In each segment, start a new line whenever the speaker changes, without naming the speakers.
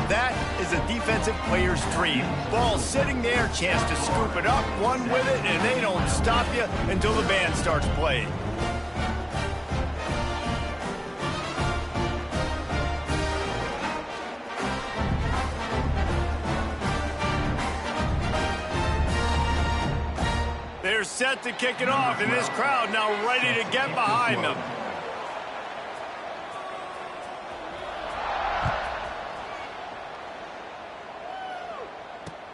that is a defensive player's dream. Ball sitting there, chance to scoop it up, run with it, and they don't stop you until the band starts playing. They're set to kick it off, and this crowd now ready to get behind them.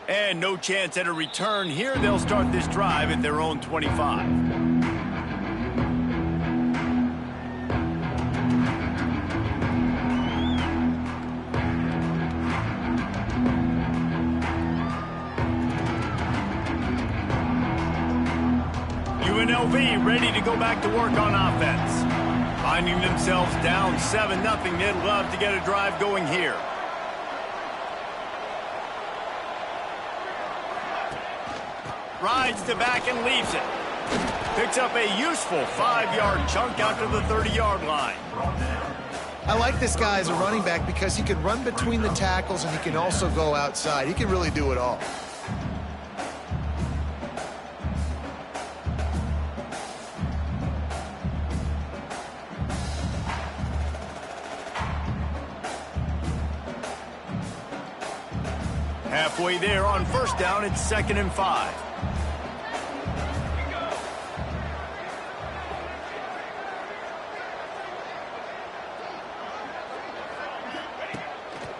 And no chance at a return here. They'll start this drive at their own 25. UNLV ready to go back to work on offense. Finding themselves down 7-0, they'd love to get a drive going here. Rides to back and leaves it. Picks up a useful 5-yard chunk out to the 30-yard line.
I like this guy as a running back because he can run between the tackles and he can also go outside. He can really do it all.
Halfway there on first down, it's 2nd and 5.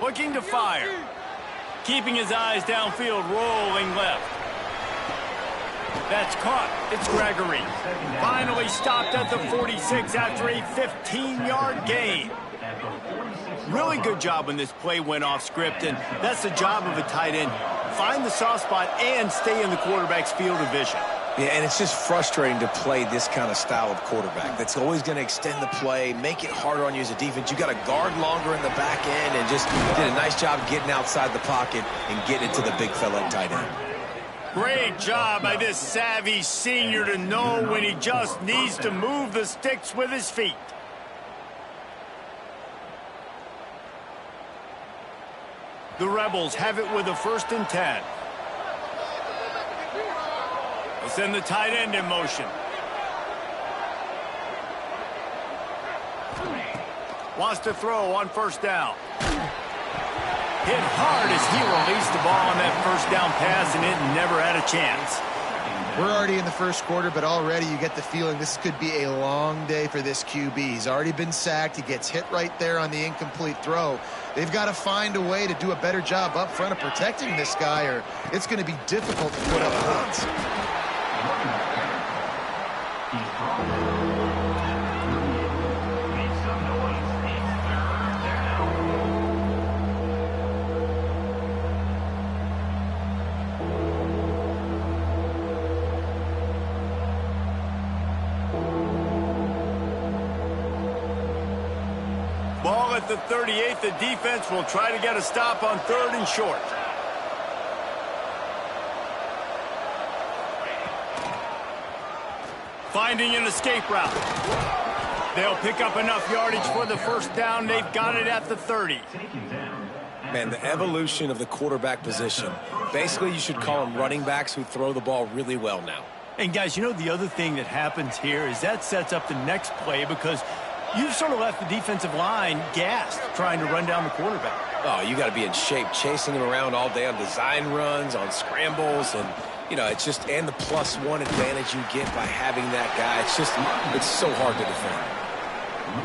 Looking to fire. Keeping his eyes downfield, rolling left. That's caught. It's Gregory. Finally stopped at the 46 after a 15-yard gain. Really good job when this play went off script, and that's the job of a tight end. Find the soft spot and stay in the quarterback's field of vision.
Yeah, and it's just frustrating to play this kind of style of quarterback. That's always going to extend the play, make it harder on you as a defense. You got to guard longer in the back end, and just did a nice job getting outside the pocket and getting it to the big fella at tight end.
Great job by this savvy senior to know when he just needs to move the sticks with his feet. The Rebels have it with a 1st and 10. They'll send the tight end in motion. Wants to throw on first down. Hit hard as he released the ball on that first down pass, and it never had a chance.
We're already in the first quarter, but already you get the feeling this could be a long day for this QB. He's already been sacked. He gets hit right there on the incomplete throw. They've got to find a way to do a better job up front of protecting this guy, or it's going to be difficult to put up points.
Ball at the 38. The defense will try to get a stop on 3rd and short. Finding an escape route. They'll pick up enough yardage for the first down. They've got it at the 30.
Man, the evolution of the quarterback position. Basically, you should call them running backs who throw the ball really well now.
And guys, you know the other thing that happens here is that sets up the next play because you've sort of left the defensive line gassed trying to run down the quarterback.
Oh, you got to be in shape, chasing him around all day on design runs, on scrambles, and, you know, it's just, and the +1 advantage you get by having that guy. It's just, it's so hard to defend.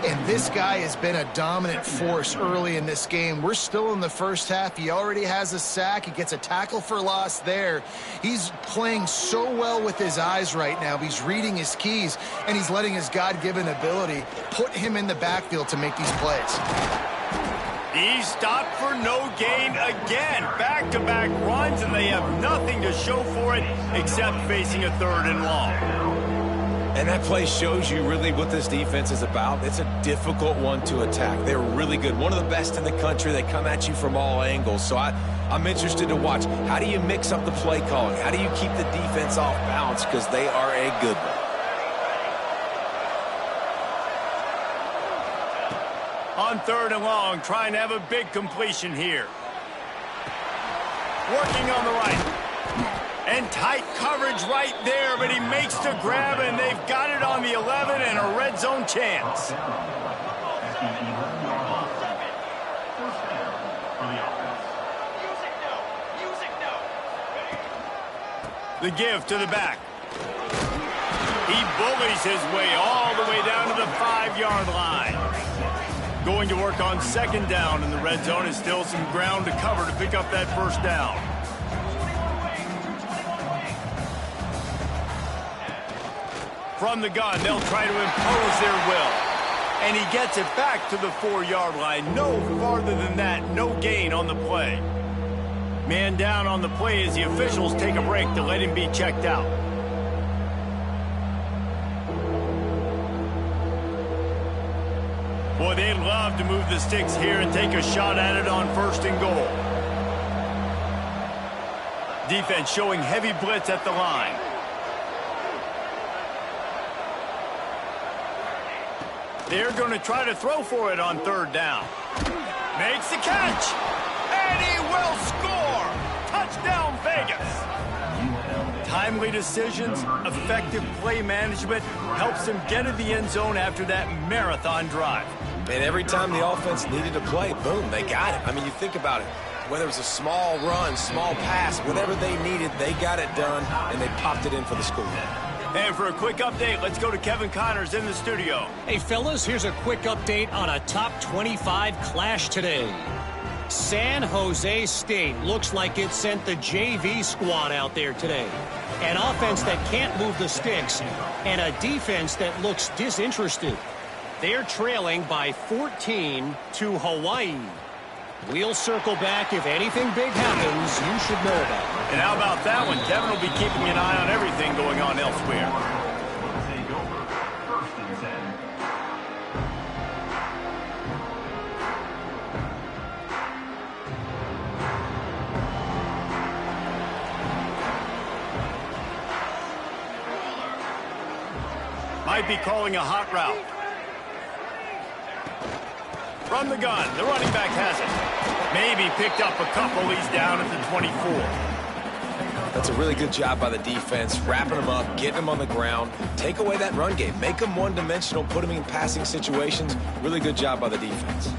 And this guy has been a dominant force early in this game. We're still in the first half. He already has a sack. He gets a tackle for loss there. He's playing so well with his eyes right now. He's reading his keys, and he's letting his God-given ability put him in the backfield to make these plays.
He stopped for no gain again. Back-to-back runs, and they have nothing to show for it except facing a 3rd and long.
And that play shows you really what this defense is about. It's a difficult one to attack. They're really good. One of the best in the country. They come at you from all angles. So I'm interested to watch. How do you mix up the play calling? How do you keep the defense off balance? Because they are a good one.
On 3rd and long, trying to have a big completion here. Working on the right. And tight coverage right there, but he makes the grab, and they've got it on the 11 and a red zone chance. The give to the back. He bullies his way all the way down to the 5-yard line. Going to work on second down in the red zone. Is still some ground to cover to pick up that first down. From the gun, they'll try to impose their will. And he gets it back to the 4-yard line. No farther than that, no gain on the play. Man down on the play as the officials take a break to let him be checked out. Boy, they'd love to move the sticks here and take a shot at it on first and goal. Defense showing heavy blitz at the line. They're going to try to throw for it on third down. Makes the catch. And he will score. Touchdown, Vegas. Timely decisions, effective play management helps them get to the end zone after that marathon drive.
And every time the offense needed a play, boom, they got it. I mean, you think about it. Whether it was a small run, small pass, whatever they needed, they got it done, and they popped it in for the score.
And for a quick update, let's go to Kevin Connors in the studio.
Hey, fellas, here's a quick update on a top 25 clash today. San Jose State looks like it sent the JV squad out there today. An offense that can't move the sticks and a defense that looks disinterested. They're trailing by 14 to Hawaii. We'll circle back if anything big happens you should know about.
And how about that one? Kevin will be keeping an eye on everything going on elsewhere. Might be calling a hot route. From the gun, the running back has it. Maybe picked up a couple. He's down at the 24.
That's a really good job by the defense, wrapping them up, getting them on the ground. Take away that run game. Make them one-dimensional, put them in passing situations. Really good job by the defense.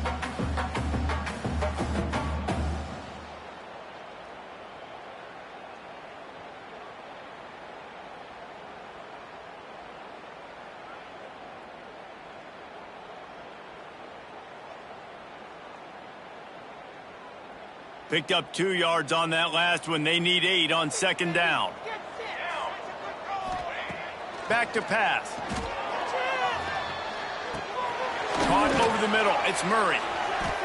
Picked up 2 yards on that last one. They need 8 on second down. Back to pass. Caught over the middle. It's Murray.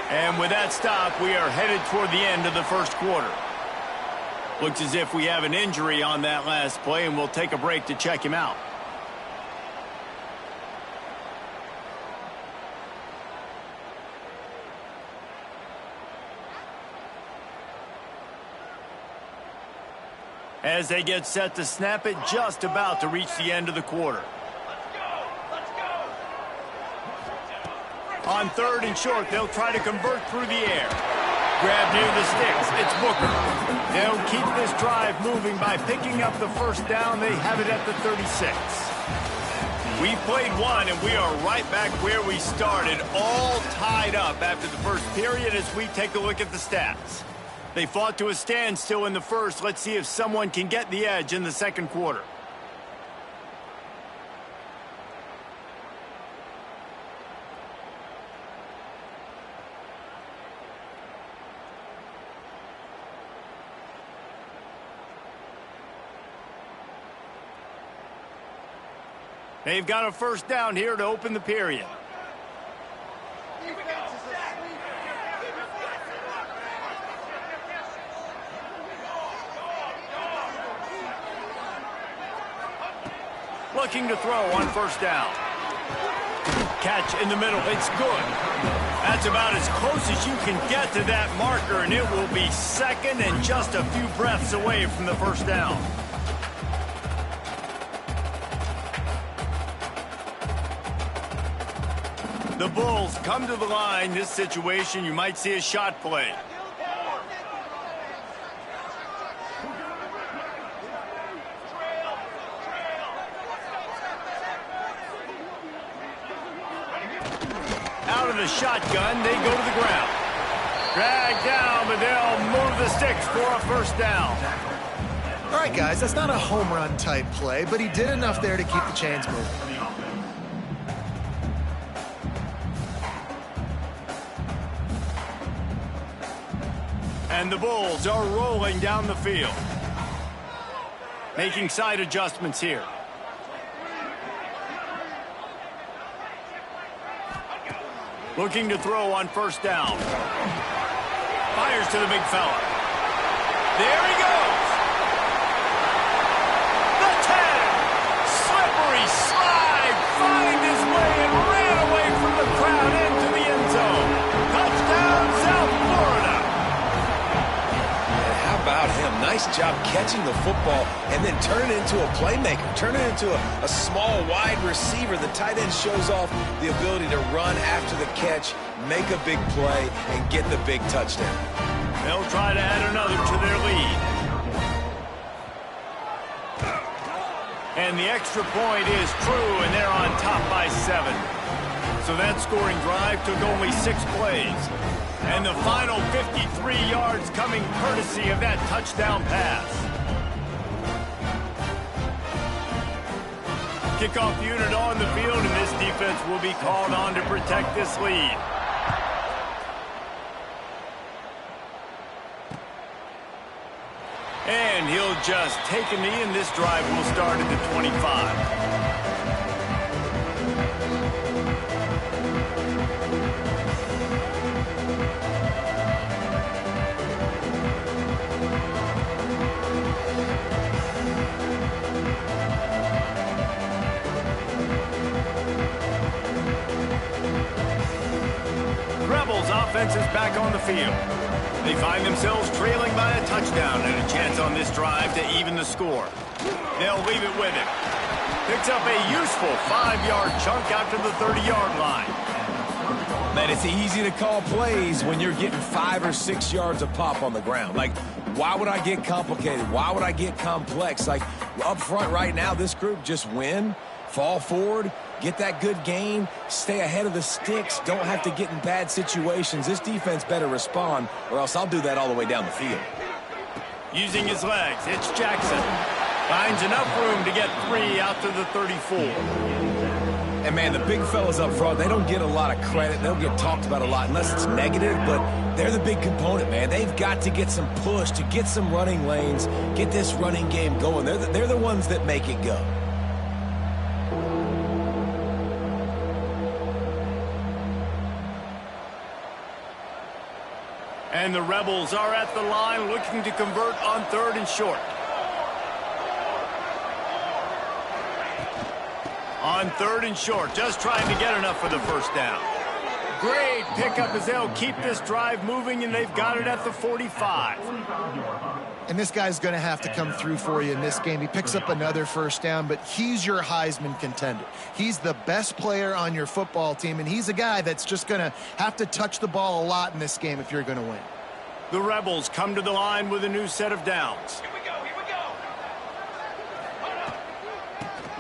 And with that stop, we are headed toward the end of the first quarter. Looks as if we have an injury on that last play, and we'll take a break to check him out. As they get set to snap it, just about to reach the end of the quarter. On third and short, they'll try to convert through the air. Grab near the sticks. It's Booker. They'll keep this drive moving by picking up the first down. They have it at the 36. We played one, and we are right back where we started, all tied up after the first period as we take a look at the stats. They fought to a standstill in the first. Let's see if someone can get the edge in the second quarter. They've got a first down here to open the period. Looking to throw on first down. Catch in the middle. It's good. That's about as close as you can get to that marker, and it will be second and just a few breaths away from the first down. The Bulls come to the line. This situation, you might see a shot play. of the shotgun. They go to the ground. Dragged down, but they'll move the sticks for a first down.
All right, guys, that's not a home run type play, but he did enough there to keep the chains moving.
And the Bulls are rolling down the field. Making side adjustments here. Looking to throw on first down. Fires to the big fella. There he goes. The 10. Slippery slide. Find his way and ran away from the crowd into the end zone. Touchdown, South Florida.
And how about him? Nice job catching the football and then turn it into a playmaker. Turn it into a small wide receiver. The tight end shows off the ability to run after the catch, make a big play, and get the big touchdown.
They'll try to add another to their lead. And the extra point is true, and they're on top by 7. So that scoring drive took only 6 plays. And the final 53 yards coming courtesy of that touchdown pass. Kickoff unit on the field, and this defense will be called on to protect this lead. And he'll just take a knee, and this drive will start at the 25. Rebels offense is back on the field. They find themselves trailing by a touchdown and a chance on this drive to even the score. They'll leave it with him. Picks up a useful 5-yard chunk out to the 30-yard line.
Man, it's easy to call plays when you're getting 5 or 6 yards a pop on the ground. Like, why would I get complicated? Why would I get complex? Like, up front right now, this group just win, fall forward, get that good gain, stay ahead of the sticks, don't have to get in bad situations. This defense better respond, or else I'll do that all the way down the field.
Using his legs, it's Jackson. Finds enough room to get 3 out to the 34.
And, man, the big fellas up front, they don't get a lot of credit. They'll get talked about a lot unless it's negative, but they're the big component, man. They've got to get some push, to get some running lanes, get this running game going. They're the ones that make it go.
And the Rebels are at the line looking to convert on 3rd and short. On 3rd and short, just trying to get enough for the first down. Great pickup as they'll keep this drive moving, and they've got it at the 45.
And this guy's going to have to come through for you in this game. He picks up another first down, but he's your Heisman contender. He's the best player on your football team, and he's a guy that's just going to have to touch the ball a lot in this game if you're going to win.
The Rebels come to the line with a new set of downs.
Here we go, here we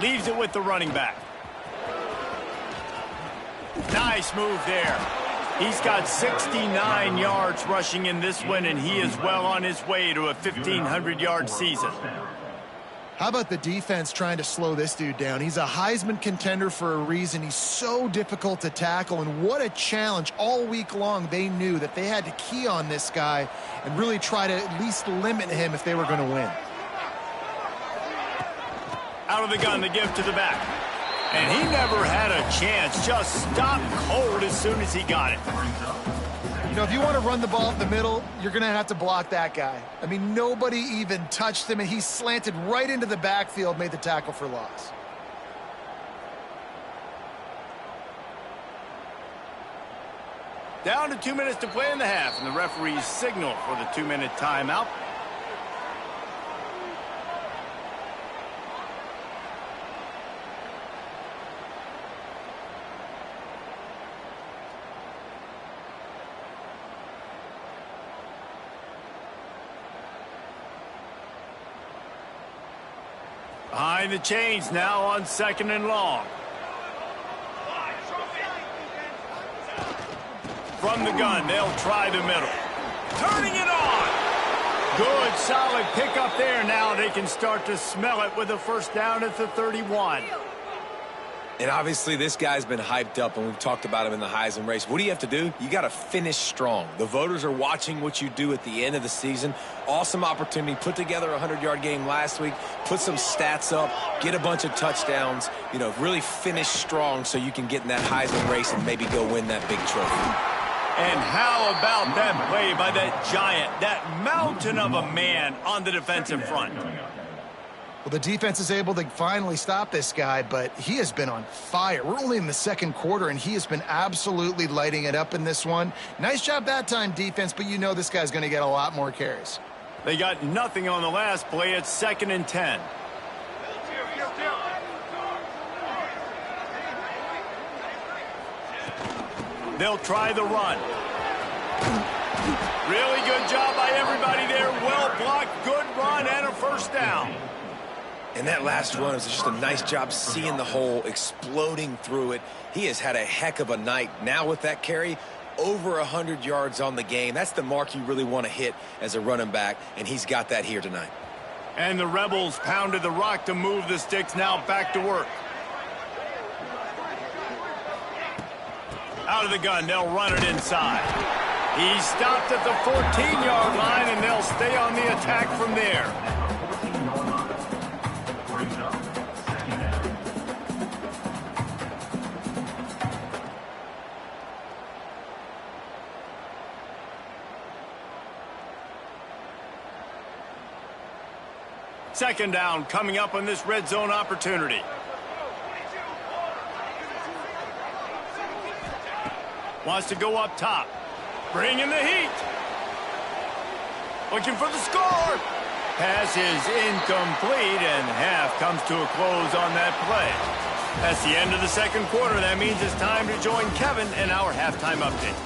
go.
Leaves it with the running back. Nice move there. He's got 69 yards rushing in this one, and he is well on his way to a 1,500-yard season.
How about the defense trying to slow this dude down? He's a Heisman contender for a reason. He's so difficult to tackle, and what a challenge. All week long, they knew that they had to key on this guy and really try to at least limit him if they were going to win.
Out of the gun, the give to the back. And he never had a chance. Just stopped cold as soon as he got it.
You know, if you want to run the ball up the middle, you're going to have to block that guy. I mean, nobody even touched him, and he slanted right into the backfield, made the tackle for loss.
Down to 2 minutes to play in the half, and the referees signal for the 2-minute timeout. Behind the chains now on 2nd and long. From the gun, they'll try the middle. Turning it on. Good, solid pickup there. Now they can start to smell it with a first down at the 31.
And obviously this guy's been hyped up, and we've talked about him in the Heisman race. What do you have to do? You got to finish strong. The voters are watching what you do at the end of the season. Awesome opportunity. Put together a 100-yard game last week. Put some stats up. Get a bunch of touchdowns. You know, really finish strong so you can get in that Heisman race and maybe go win that big trophy.
And how about that play by that giant, that mountain of a man on the defensive front?
Well, the defense is able to finally stop this guy, but he has been on fire. We're only in the second quarter, and he has been absolutely lighting it up in this one. Nice job that time, defense, but you know this guy's going to get a lot more carries.
They got nothing on the last play. It's 2nd and 10. They'll try the run. Really good job by everybody there. Well blocked, good run, and a first down.
And that last run was just a nice job seeing the hole, exploding through it. He has had a heck of a night. Now with that carry, over 100 yards on the game. That's the mark you really want to hit as a running back, and he's got that here tonight.
And the Rebels pounded the rock to move the sticks. Now back to work. Out of the gun, they'll run it inside. He stopped at the 14-yard line, and they'll stay on the attack from there. Second down coming up on this red zone opportunity. Wants to go up top. Bringing the heat. Looking for the score. Pass is incomplete, and half comes to a close on that play. That's the end of the second quarter. That means it's time to join Kevin in our halftime update.